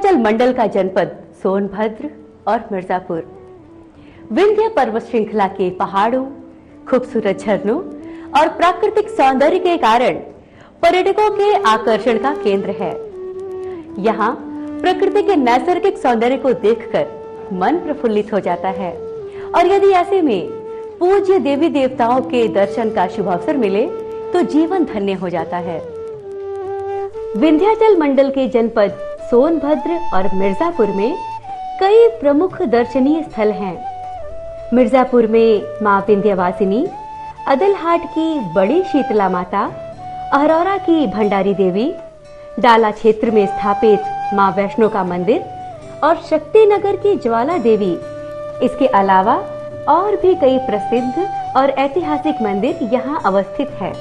विंध्याचल मंडल का जनपद सोनभद्र और मिर्जापुर विंध्य पर्वत श्रृंखला के पहाड़ों, खूबसूरत झरनों और प्राकृतिक सौंदर्य के कारण पर्यटकों के आकर्षण का केंद्र है। यहाँ प्रकृति के नैसर्गिक सौंदर्य को देखकर मन प्रफुल्लित हो जाता है और यदि ऐसे में पूज्य देवी देवताओं के दर्शन का शुभ अवसर मिले तो जीवन धन्य हो जाता है। विंध्याचल मंडल के जनपद सोनभद्र और मिर्जापुर में कई प्रमुख दर्शनीय स्थल हैं। मिर्जापुर में मां विंध्यवासिनी, अदलहाट की बड़ी शीतला माता, अहरौरा की भंडारी देवी, डाला क्षेत्र में स्थापित मां वैष्णो का मंदिर और शक्तिनगर की ज्वाला देवी, इसके अलावा और भी कई प्रसिद्ध और ऐतिहासिक मंदिर यहाँ अवस्थित है।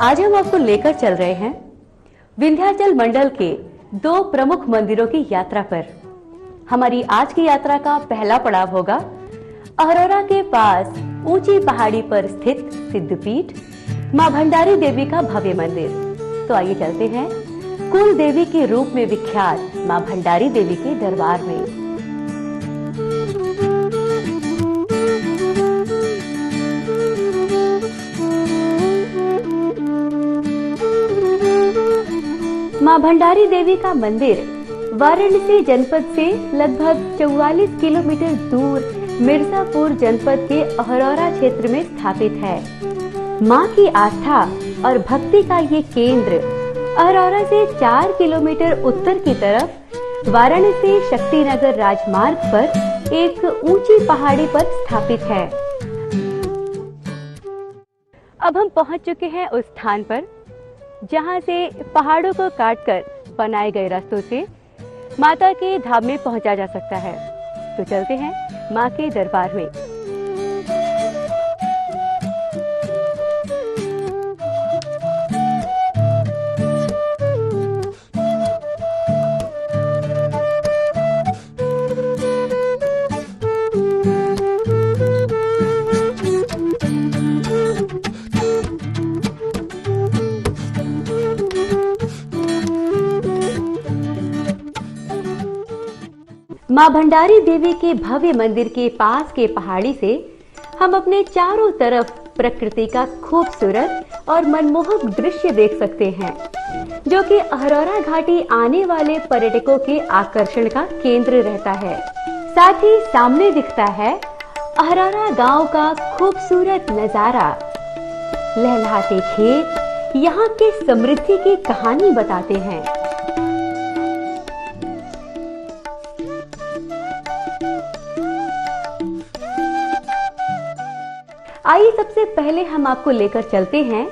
आज हम आपको लेकर चल रहे हैं विंध्याचल मंडल के दो प्रमुख मंदिरों की यात्रा पर। हमारी आज की यात्रा का पहला पड़ाव होगा अहरौरा के पास ऊंची पहाड़ी पर स्थित सिद्धपीठ मां भंडारी देवी का भव्य मंदिर। तो आइए चलते हैं कुल देवी के रूप में विख्यात मां भंडारी देवी के दरबार में। मां भंडारी देवी का मंदिर वाराणसी जनपद से लगभग 44 किलोमीटर दूर मिर्जापुर जनपद के अहरौरा क्षेत्र में स्थापित है। मां की आस्था और भक्ति का ये केंद्र अहरौरा से 4 किलोमीटर उत्तर की तरफ वाराणसी शक्तिनगर राजमार्ग पर एक ऊंची पहाड़ी पर स्थापित है। अब हम पहुंच चुके हैं उस स्थान पर जहां से पहाड़ों को काटकर बनाए गए रास्तों से माता के धाम में पहुंचा जा सकता है। तो चलते हैं मां के दरबार में। मां भंडारी देवी के भव्य मंदिर के पास के पहाड़ी से हम अपने चारों तरफ प्रकृति का खूबसूरत और मनमोहक दृश्य देख सकते हैं, जो कि अहरौरा घाटी आने वाले पर्यटकों के आकर्षण का केंद्र रहता है। साथ ही सामने दिखता है अहरौरा गांव का खूबसूरत नजारा। लहलहाते खेत यहाँ के समृद्धि की कहानी बताते हैं। आइए सबसे पहले हम आपको लेकर चलते हैं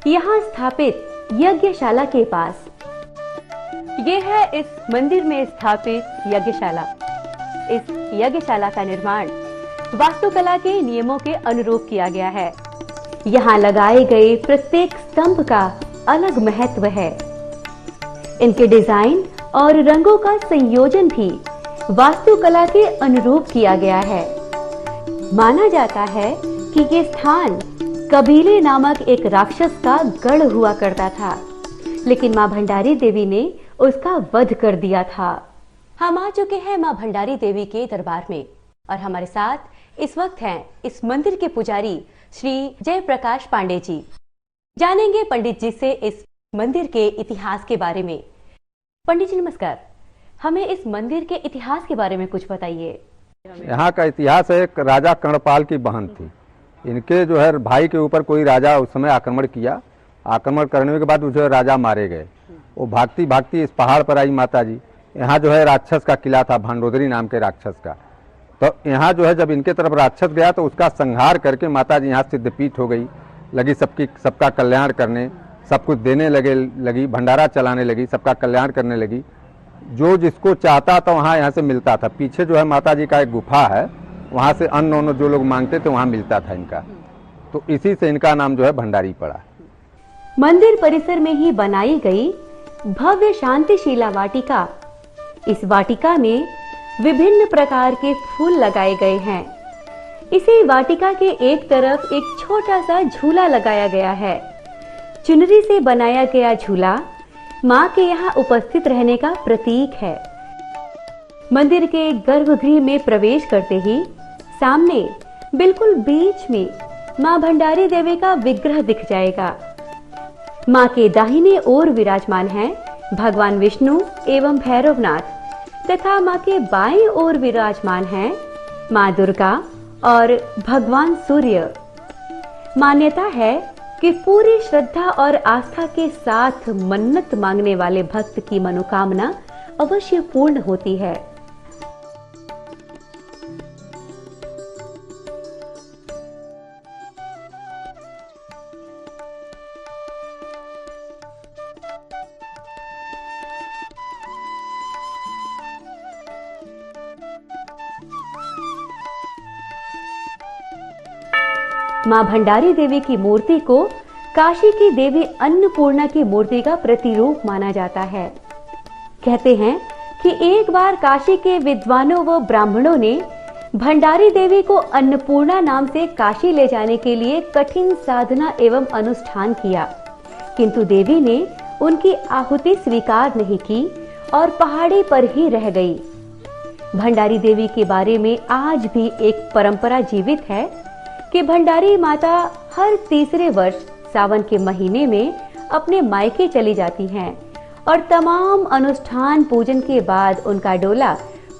यहाँ स्थापित यज्ञशाला के पास। ये है इस मंदिर में स्थापित यज्ञशाला। इस यज्ञशाला का निर्माण वास्तुकला के नियमों के अनुरूप किया गया है। यहाँ लगाए गए प्रत्येक स्तंभ का अलग महत्व है। इनके डिजाइन और रंगों का संयोजन भी वास्तुकला के अनुरूप किया गया है। माना जाता है कि ये स्थान कबीले नामक एक राक्षस का गढ़ हुआ करता था, लेकिन मां भंडारी देवी ने उसका वध कर दिया था। हम आ चुके हैं मां भंडारी देवी के दरबार में और हमारे साथ इस वक्त हैं इस मंदिर के पुजारी श्री जयप्रकाश पांडे जी। जानेंगे पंडित जी से इस मंदिर के इतिहास के बारे में। पंडित जी नमस्कार, हमें इस मंदिर के इतिहास के बारे में कुछ बताइए। यहाँ का इतिहास है, एक राजा कर्णपाल की बहन थी। इनके जो है भाई के ऊपर कोई राजा उस समय आक्रमण किया। आक्रमण करने के बाद जो राजा मारे गए। वो भागती भागती इस पहाड़ पर आई माता जी। यहाँ जो है राक्षस का किला था, भांडोदरी नाम के राक्षस का। तो यहाँ जो है जब इनके तरफ राक्षस गया तो उसका संहार करके माता जी यहाँ सिद्धपीठ हो गई, लगी सबका कल्याण करने, सब कुछ देने लगी, भंडारा चलाने लगी, सबका कल्याण करने लगी। जो जिसको चाहता था वहाँ यहाँ से मिलता था। पीछे जो है माता जी का एक गुफा है, वहाँ से अन्न उन्न जो लोग मांगते थे वहाँ मिलता था इनका, तो इसी से इनका नाम जो है भंडारी पड़ा। मंदिर परिसर में ही बनाई गई भव्य शांतिशिला वाटिका, इस वाटिका में विभिन्न प्रकार के फूल लगाए गए हैं। इसी वाटिका के एक तरफ एक छोटा सा झूला लगाया गया है। चुनरी से बनाया गया झूला मां के यहाँ उपस्थित रहने का प्रतीक है। मंदिर के गर्भगृह में प्रवेश करते ही सामने बिल्कुल बीच में मां भंडारी देवी का विग्रह दिख जाएगा। मां के दाहिने ओर विराजमान हैं भगवान विष्णु एवं भैरवनाथ तथा मां के बाएं ओर विराजमान हैं मां दुर्गा और भगवान सूर्य। मान्यता है कि पूरी श्रद्धा और आस्था के साथ मन्नत मांगने वाले भक्त की मनोकामना अवश्य पूर्ण होती है। मां भंडारी देवी की मूर्ति को काशी की देवी अन्नपूर्णा की मूर्ति का प्रतिरूप माना जाता है। कहते हैं कि एक बार काशी के विद्वानों व ब्राह्मणों ने भंडारी देवी को अन्नपूर्णा नाम से काशी ले जाने के लिए कठिन साधना एवं अनुष्ठान किया, किंतु देवी ने उनकी आहुति स्वीकार नहीं की और पहाड़ी पर ही रह गई। भंडारी देवी के बारे में आज भी एक परंपरा जीवित है कि भंडारी माता हर तीसरे वर्ष सावन के महीने में अपने मायके चली जाती हैं और तमाम अनुष्ठान पूजन के बाद उनका डोला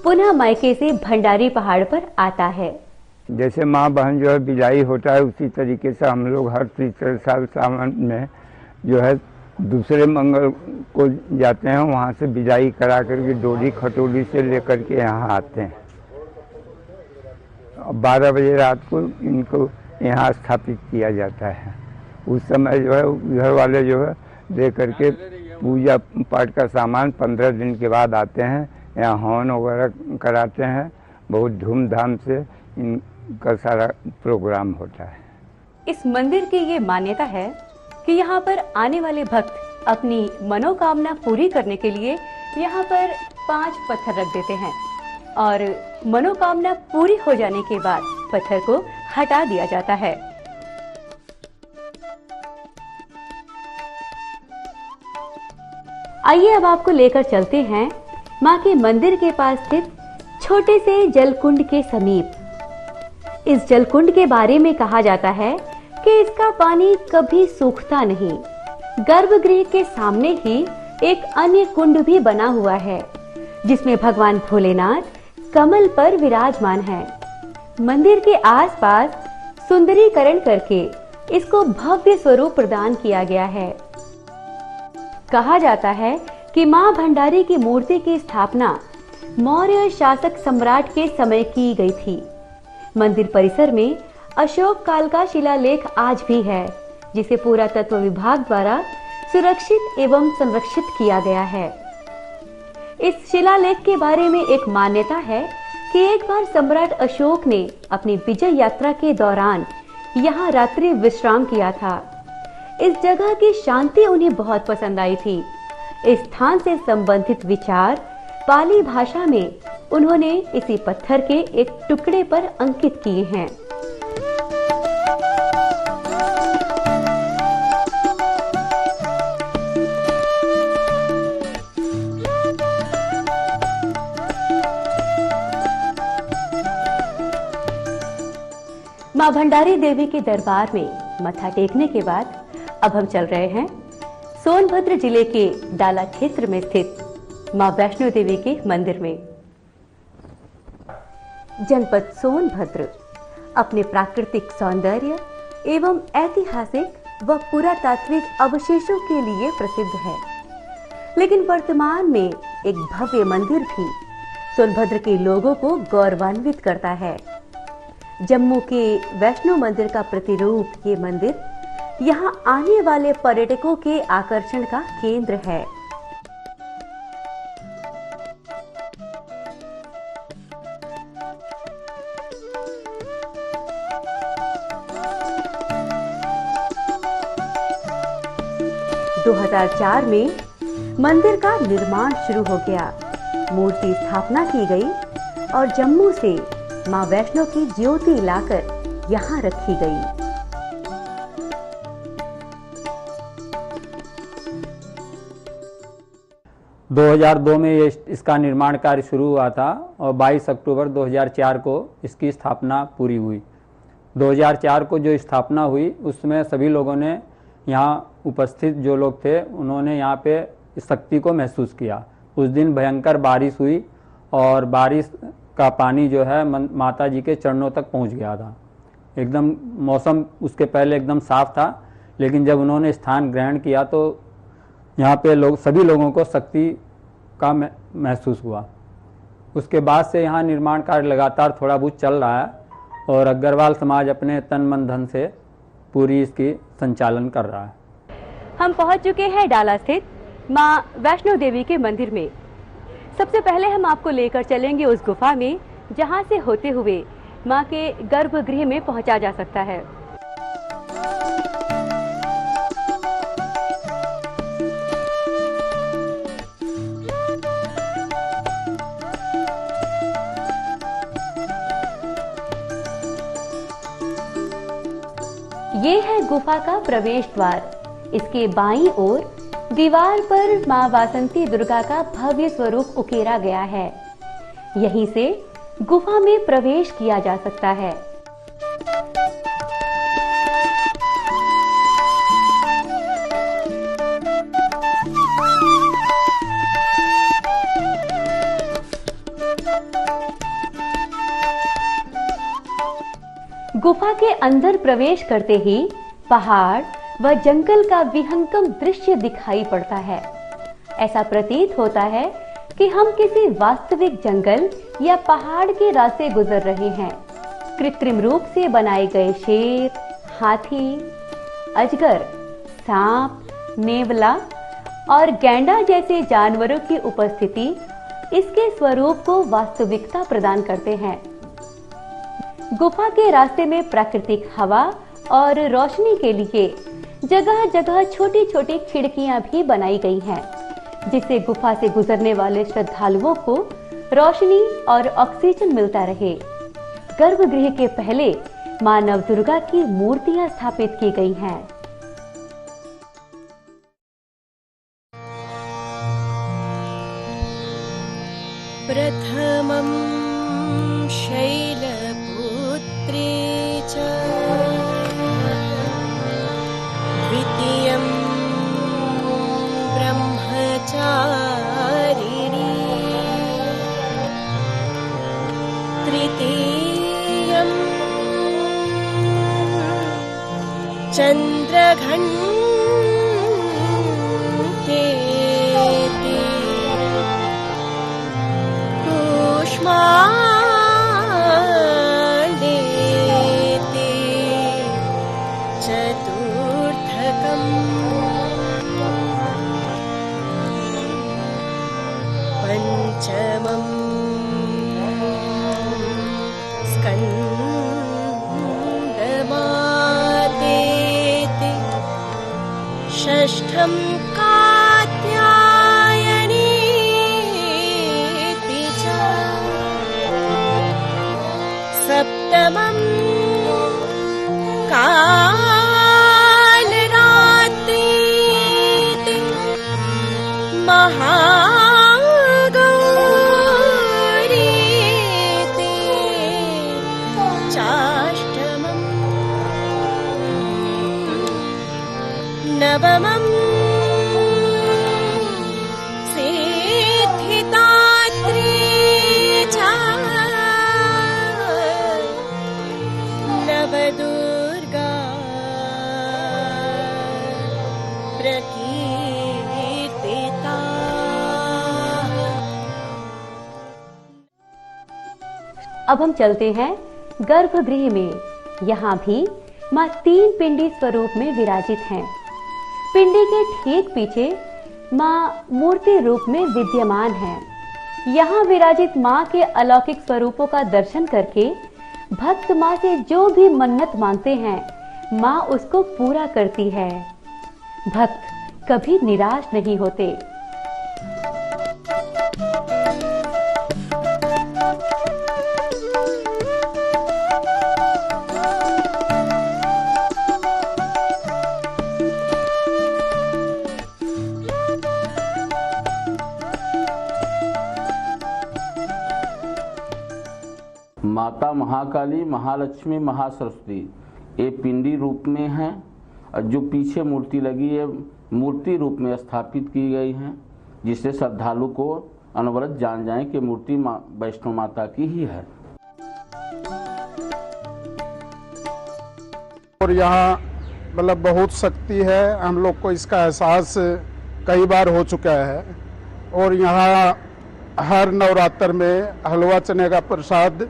पुनः मायके से भंडारी पहाड़ पर आता है। जैसे माँ बहन जो है विदाई होता है, उसी तरीके से हम लोग हर तीसरे साल सावन में जो है दूसरे मंगल को जाते हैं, वहाँ से विदाई करा करके डोली खटोली से लेकर के यहाँ आते हैं। 12 बजे रात को इनको यहाँ स्थापित किया जाता है। उस समय जो है घर वाले जो है दे करके पूजा पाठ का सामान 15 दिन के बाद आते हैं, यहाँ हवन वगैरह कराते हैं। बहुत धूमधाम से इनका सारा प्रोग्राम होता है। इस मंदिर की ये मान्यता है कि यहाँ पर आने वाले भक्त अपनी मनोकामना पूरी करने के लिए यहाँ पर 5 पत्थर रख देते हैं और मनोकामना पूरी हो जाने के बाद पत्थर को हटा दिया जाता है। आइए अब आपको लेकर चलते हैं मां के मंदिर के पास स्थित छोटे से जलकुंड के समीप। इस जलकुंड के बारे में कहा जाता है कि इसका पानी कभी सूखता नहीं। गर्भगृह के सामने ही एक अन्य कुंड भी बना हुआ है जिसमें भगवान भोलेनाथ कमल पर विराजमान है। मंदिर के आसपास सुंदरीकरण करके इसको भव्य स्वरूप प्रदान किया गया है। कहा जाता है कि मां भंडारी की मूर्ति की स्थापना मौर्य शासक सम्राट के समय की गई थी। मंदिर परिसर में अशोक काल का शिलालेख आज भी है, जिसे पुरातत्व विभाग द्वारा सुरक्षित एवं संरक्षित किया गया है। इस शिलालेख के बारे में एक मान्यता है कि एक बार सम्राट अशोक ने अपनी विजय यात्रा के दौरान यहाँ रात्रि विश्राम किया था। इस जगह की शांति उन्हें बहुत पसंद आई थी। इस स्थान से संबंधित विचार पाली भाषा में उन्होंने इसी पत्थर के एक टुकड़े पर अंकित किए हैं। मां भंडारी देवी के दरबार में मत्था टेकने के बाद अब हम चल रहे हैं सोनभद्र जिले के डाला क्षेत्र में स्थित मां वैष्णो देवी के मंदिर में। जनपद सोनभद्र अपने प्राकृतिक सौंदर्य एवं ऐतिहासिक व पुरातात्विक अवशेषों के लिए प्रसिद्ध है, लेकिन वर्तमान में एक भव्य मंदिर भी सोनभद्र के लोगों को गौरवान्वित करता है। जम्मू के वैष्णो मंदिर का प्रतिरूप ये मंदिर यहाँ आने वाले पर्यटकों के आकर्षण का केंद्र है। 2004 में मंदिर का निर्माण शुरू हो गया, मूर्ति स्थापना की गई और जम्मू से मां वैष्णो की ज्योति लाकर यहां रखी गई। 2002 में इसका निर्माण कार्य शुरू हुआ था और 22 अक्टूबर 2004 को इसकी स्थापना पूरी हुई। 2004 को जो स्थापना हुई उसमें सभी लोगों ने, यहाँ उपस्थित जो लोग थे उन्होंने यहाँ पे शक्ति को महसूस किया। उस दिन भयंकर बारिश हुई और बारिश का पानी जो है माता जी के चरणों तक पहुँच गया था। एकदम मौसम उसके पहले एकदम साफ था, लेकिन जब उन्होंने स्थान ग्रहण किया तो यहाँ पे सभी लोगों को शक्ति का महसूस हुआ। उसके बाद से यहाँ निर्माण कार्य लगातार थोड़ा बहुत चल रहा है और अग्रवाल समाज अपने तन मन धन से पूरी इसकी संचालन कर रहा है। हम पहुंच चुके हैं डाला स्थित मां वैष्णो देवी के मंदिर में। सबसे पहले हम आपको लेकर चलेंगे उस गुफा में जहां से होते हुए मां के गर्भगृह में पहुंचा जा सकता है। ये है गुफा का प्रवेश द्वार। इसके बाईं ओर दीवार पर मां वासंती दुर्गा का भव्य स्वरूप उकेरा गया है। यहीं से गुफा में प्रवेश किया जा सकता है। गुफा के अंदर प्रवेश करते ही पहाड़ व जंगल का विहंगम दृश्य दिखाई पड़ता है। ऐसा प्रतीत होता है कि हम किसी वास्तविक जंगल या पहाड़ के रास्ते गुजर रहे हैं। कृत्रिम रूप से बनाए गए शेर, हाथी, अजगर, सांप, नेवला और गैंडा जैसे जानवरों की उपस्थिति इसके स्वरूप को वास्तविकता प्रदान करते हैं। गुफा के रास्ते में प्राकृतिक हवा और रोशनी के लिए जगह जगह छोटी छोटी खिड़कियां भी बनाई गई हैं, जिससे गुफा से गुजरने वाले श्रद्धालुओं को रोशनी और ऑक्सीजन मिलता रहे। गर्भगृह के पहले मां नवदुर्गा की मूर्तियां स्थापित की गई हैं। प्रथमं शैलपुत्री च द्वितीयं ब्रह्मचारिणी तृतीयं चन्द्रघण्टेति कूष्माण्डेति चतुर्थकम् पंचमं स्कन्दमातेति षष्ठं कात्यायनीति च सप्तमं कालरात्रीति महागौरीति चाष्टमं नवमं सिद्धिदात्री च नवदुर्गा प्रकीर्तिता। अब हम चलते हैं गर्भगृह में। यहाँ भी मां तीन पिंडी स्वरूप में विराजित हैं। पिंडी के ठीक पीछे मां मूर्ति रूप में विद्यमान हैं। यहाँ विराजित मां के अलौकिक स्वरूपों का दर्शन करके भक्त मां से जो भी मन्नत मांगते हैं मां उसको पूरा करती है। भक्त कभी निराश नहीं होते। माता महाकाली, महालक्ष्मी, महासरस्वती ये पिंडी रूप में हैं और जो पीछे मूर्ति लगी है मूर्ति रूप में स्थापित की गई हैं, जिससे श्रद्धालु को अनवरत जान जाएं कि मूर्ति वैष्णो माता की ही है। और यहाँ मतलब बहुत शक्ति है, हम लोग को इसका एहसास कई बार हो चुका है। और यहाँ हर नवरात्र में हलवा चने का प्रसाद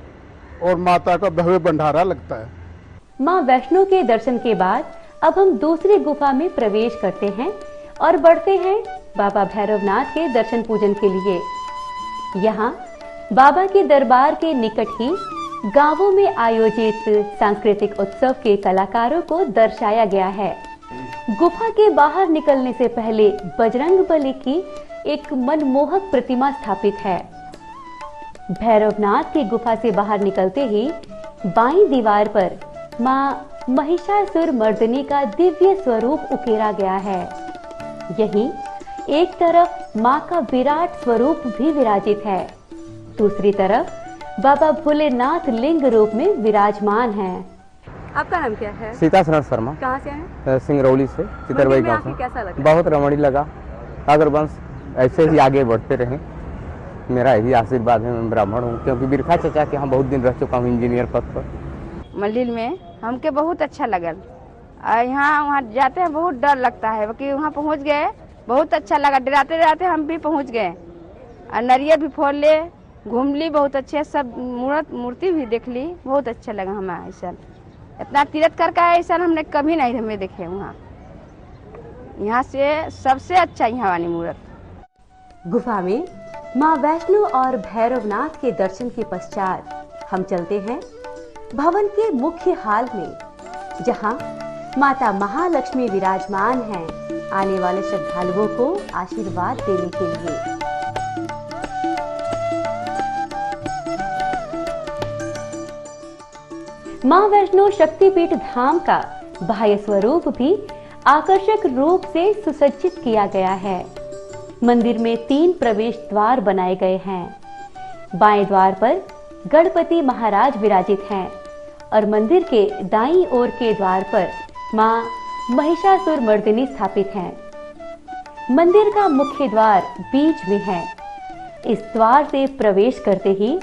और माता का भव्य भंडारा लगता है। मां वैष्णो के दर्शन के बाद अब हम दूसरी गुफा में प्रवेश करते हैं और बढ़ते हैं बाबा भैरवनाथ के दर्शन पूजन के लिए। यहाँ बाबा के दरबार के निकट ही गांवों में आयोजित सांस्कृतिक उत्सव के कलाकारों को दर्शाया गया है। गुफा के बाहर निकलने से पहले बजरंगबली की एक मनमोहक प्रतिमा स्थापित है। भैरवनाथ की गुफा से बाहर निकलते ही बाईं दीवार पर मां महिषासुर मर्दिनी का दिव्य स्वरूप उकेरा गया है। यहीं एक तरफ मां का विराट स्वरूप भी विराजित है, दूसरी तरफ बाबा भोलेनाथ लिंग रूप में विराजमान हैं। आपका नाम क्या है? सीता शरण शर्मा। कहाँ से हैं? सिंगरौली से, चितरवई गांव से। कैसा लगा? बहुत रमणीय लगा। अगर वंश ऐसे ही आगे बढ़ते रहें, मेरा यही आशीर्वाद है। मैं ब्राह्मण हूँ, क्योंकि बिरखा चचा के यहाँ बहुत दिन रह चुका हूँ इंजीनियर पद पर। मंदिर में हमके बहुत अच्छा लगल। यहाँ वहाँ जाते हैं बहुत डर लगता है, क्योंकि वहाँ पहुँच गए बहुत अच्छा लगा। डराते डराते हम भी पहुँच गए और नरियर भी फोड़ ले, घूम ली बहुत अच्छे, सब मूर्ति भी देख ली, बहुत अच्छा लगा हमें। ऐसा इतना तीर्थ करके ऐसा हमने कभी नहीं हमें देखे वहाँ। यहाँ से सबसे अच्छा यहाँ वाली मूर्त। गुफा में मां वैष्णो और भैरवनाथ के दर्शन के पश्चात हम चलते हैं भवन के मुख्य हाल में, जहां माता महालक्ष्मी विराजमान हैं आने वाले श्रद्धालुओं को आशीर्वाद देने के लिए। मां वैष्णो शक्तिपीठ धाम का बाह्य स्वरूप भी आकर्षक रूप से सुसज्जित किया गया है। मंदिर में 3 प्रवेश द्वार बनाए गए हैं। बाएं द्वार पर गणपति महाराज विराजित हैं और मंदिर के दाईं ओर के द्वार पर मां महिषासुर मर्दिनी स्थापित हैं। मंदिर का मुख्य द्वार बीच में है। इस द्वार से प्रवेश करते ही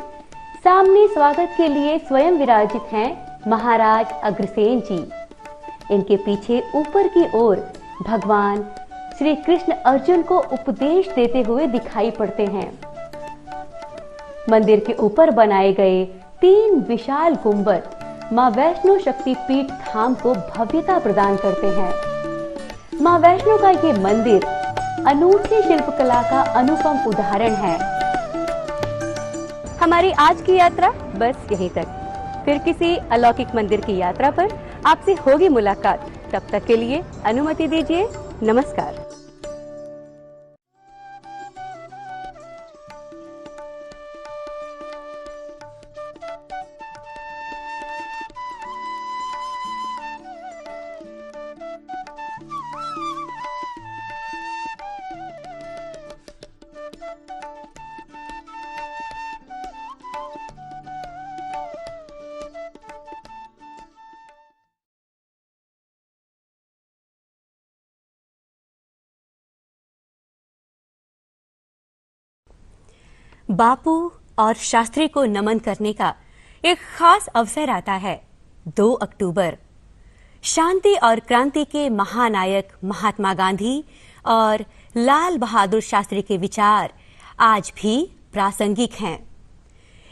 सामने स्वागत के लिए स्वयं विराजित हैं महाराज अग्रसेन जी। इनके पीछे ऊपर की ओर भगवान श्री कृष्ण अर्जुन को उपदेश देते हुए दिखाई पड़ते हैं। मंदिर के ऊपर बनाए गए 3 विशाल गुंबद मां वैष्णो शक्तिपीठ धाम को भव्यता प्रदान करते हैं। मां वैष्णो का ये मंदिर अनूठी शिल्पकला का अनुपम उदाहरण है। हमारी आज की यात्रा बस यहीं तक। फिर किसी अलौकिक मंदिर की यात्रा पर आपसे होगी मुलाकात। तब तक के लिए अनुमति दीजिए। नमस्कार। बापू और शास्त्री को नमन करने का एक खास अवसर आता है। 2 अक्टूबर शांति और क्रांति के महानायक महात्मा गांधी और लाल बहादुर शास्त्री के विचार आज भी प्रासंगिक हैं।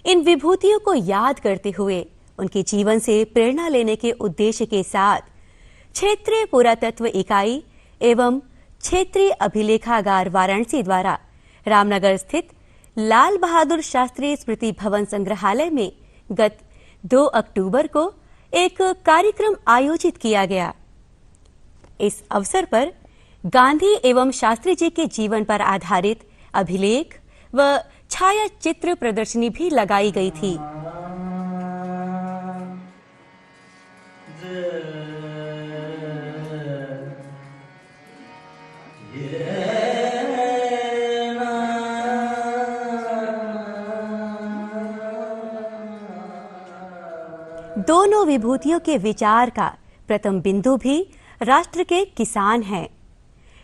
इन विभूतियों को याद करते हुए उनके जीवन से प्रेरणा लेने के उद्देश्य के साथ क्षेत्रीय पुरातत्व इकाई एवं क्षेत्रीय अभिलेखागार वाराणसी द्वारा रामनगर स्थित लाल बहादुर शास्त्री स्मृति भवन संग्रहालय में गत 2 अक्टूबर को एक कार्यक्रम आयोजित किया गया। इस अवसर पर गांधी एवं शास्त्री जी के जीवन पर आधारित अभिलेख व छाया चित्र प्रदर्शनी भी लगाई गई थी। दोनों विभूतियों के विचार का प्रथम बिंदु भी राष्ट्र के किसान हैं।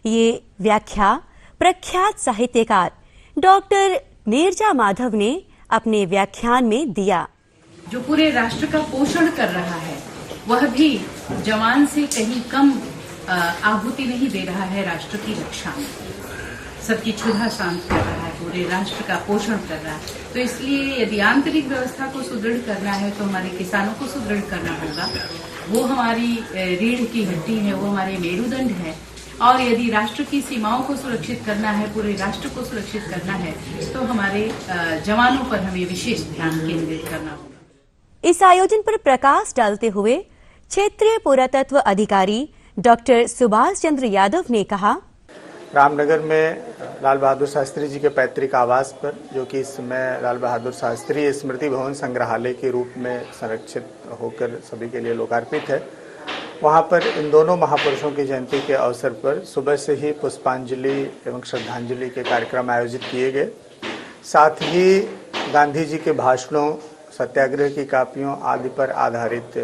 ये व्याख्या प्रख्यात साहित्यकार डॉक्टर नीरजा माधव ने अपने व्याख्यान में दिया। जो पूरे राष्ट्र का पोषण कर रहा है वह भी जवान से कहीं कम आहुति नहीं दे रहा है राष्ट्र की रक्षा में। सबकी क्षुधा शांत कर रहा है, पूरे राष्ट्र का पोषण कर रहा है। तो इसलिए यदि आंतरिक व्यवस्था को सुदृढ़ करना है तो हमारे किसानों को सुदृढ़ करना होगा। वो हमारी रीढ़ की हड्डी है, वो हमारे मेरुदंड है। और यदि राष्ट्र की सीमाओं को सुरक्षित करना है, पूरे राष्ट्र को सुरक्षित करना है, तो हमारे जवानों पर हमें विशेष ध्यान केंद्रित करना होगा। इस आयोजन पर प्रकाश डालते हुए क्षेत्रीय पुरातत्व अधिकारी डॉक्टर सुभाष चंद्र यादव ने कहा, रामनगर में लाल बहादुर शास्त्री जी के पैतृक आवास पर, जो कि इस समय लाल बहादुर शास्त्री स्मृति भवन संग्रहालय के रूप में संरक्षित होकर सभी के लिए लोकार्पित है, वहाँ पर इन दोनों महापुरुषों की जयंती के अवसर पर सुबह से ही पुष्पांजलि एवं श्रद्धांजलि के कार्यक्रम आयोजित किए गए। साथ ही गांधी जी के भाषणों, सत्याग्रह की कापियों आदि पर आधारित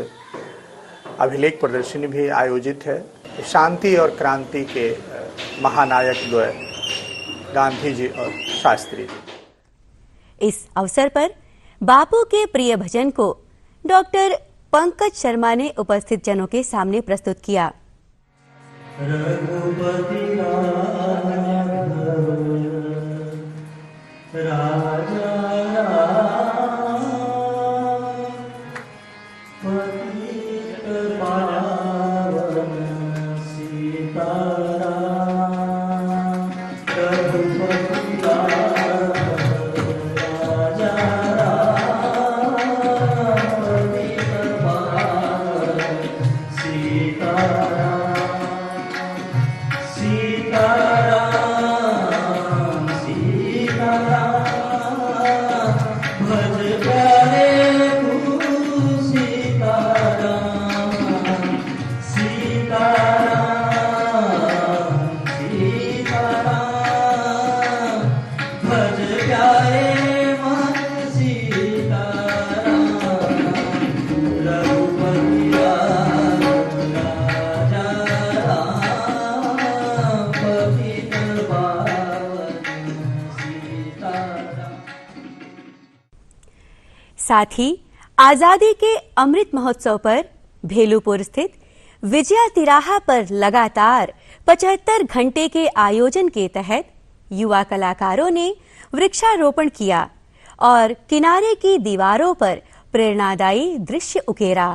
अभिलेख प्रदर्शनी भी आयोजित है। शांति और क्रांति के महानायक द्वय गांधी जी और शास्त्री जी। इस अवसर पर बापू के प्रिय भजन को डॉक्टर पंकज शर्मा ने उपस्थित जनों के सामने प्रस्तुत किया। साथ ही आजादी के अमृत महोत्सव पर भेलूपुर स्थित विजया तिराहा पर लगातार 75 घंटे के आयोजन के तहत युवा कलाकारों ने वृक्षारोपण किया और किनारे की दीवारों पर प्रेरणादायी दृश्य उकेरा।